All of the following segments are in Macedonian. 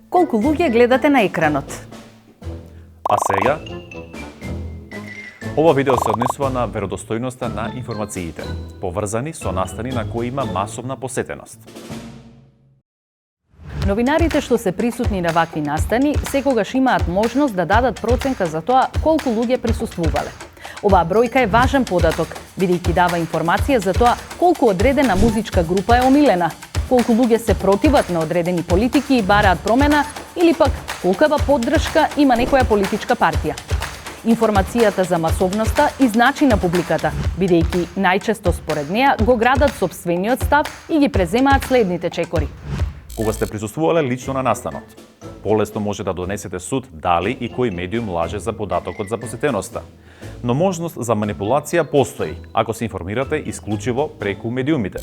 Колку луѓе гледате на екранот? А сега? Ова видео се однесува на веродостојноста на информациите, поврзани со настани на кои има масовна посетеност. Новинарите што се присутни на вакви настани секогаш имаат можност да дадат проценка за тоа колку луѓе присуствувале. Оваа бројка е важен податок, бидејќи дава информација за тоа колку одредена музичка група е омилена, колку луѓе се противат на одредени политики и бараат промена, или пак колкава поддршка има некоја политичка партија. Информацијата за масовноста изначи на публиката, бидејќи најчесто според неа го градат сопствениот став и ги преземаат следните чекори. Кога сте присуствувале лично на настанот, полесно може да донесете суд дали и кој медиум лаже за податокот за посетеноста. Но можност за манипулација постои, ако се информирате исклучиво преку медиумите.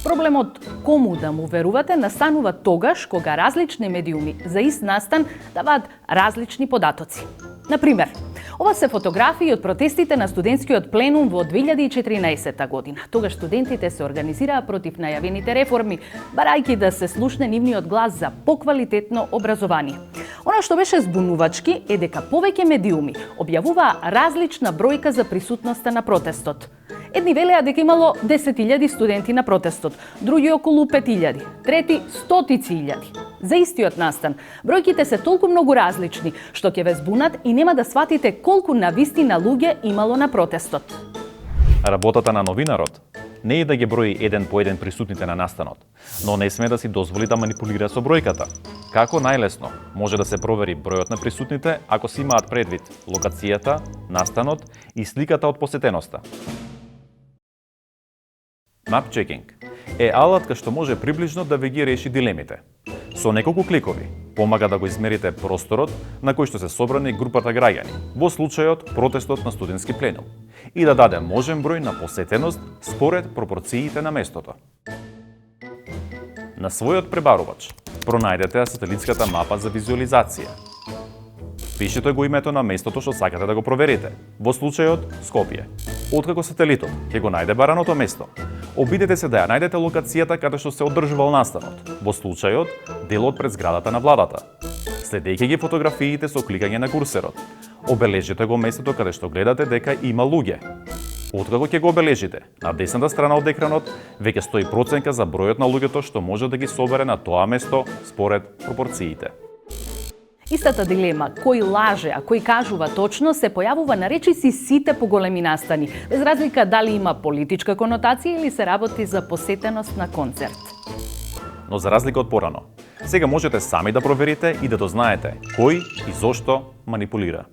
Проблемот кому да му верувате настанува тогаш кога различни медиуми за ист настан даваат различни податоци. Например, ова се фотографии од протестите на студентскиот пленум во 2014 година. Тогаш студентите се организираа против најавените реформи, барајќи да се слушне нивниот глас за поквалитетно образование. Она што беше збунувачки е дека повеќе медиуми објавуваа различна бројка за присутноста на протестот. Едни велеа дека имало 10.000 студенти на протестот, други околу 5.000, трети 100.000. За истиот настан, бројките се толку многу различни, што ќе ве збунат и нема да сватите колку навистина луѓе имало на протестот. Работата на новинарот не е да ги брои еден по еден присутните на настанот, но не сме да си дозволи да манипулира со бројката. Како најлесно може да се провери бројот на присутните ако се имаат предвид локацијата, настанот и сликата од посетеноста. Map checking е алатка што може приближно да ви ги реши дилемите. Со неколку кликови помага да го измерите просторот на кој што се собрани групата граѓани, во случајот протестот на студентски пленум, и да даде можен број на посетеност според пропорциите на местото. На својот пребарувач пронајдете сателитската мапа за визуализација. Пишете го името на местото што сакате да го проверите, во случајот Скопје. Откако сателитот ќе го најде бараното место, обидете се да ја најдете локацијата каде што се одржувал настанот, во случајот делот пред зградата на владата. Следејќи ги фотографиите со кликање на курсерот, обележите го местото каде што гледате дека има луѓе. Откако ќе го обележите, на десната страна од екранот веќе стои проценка за бројот на луѓето што може да ги собере на тоа место според пропорциите. Истата дилема, кој лаже, а кој кажува точно, се појавува на речиси сите поголеми настани, без разлика дали има политичка конотација или се работи за посетеност на концерт. Но за разлика од порано, сега можете сами да проверите и да дознаете кој и зошто манипулира.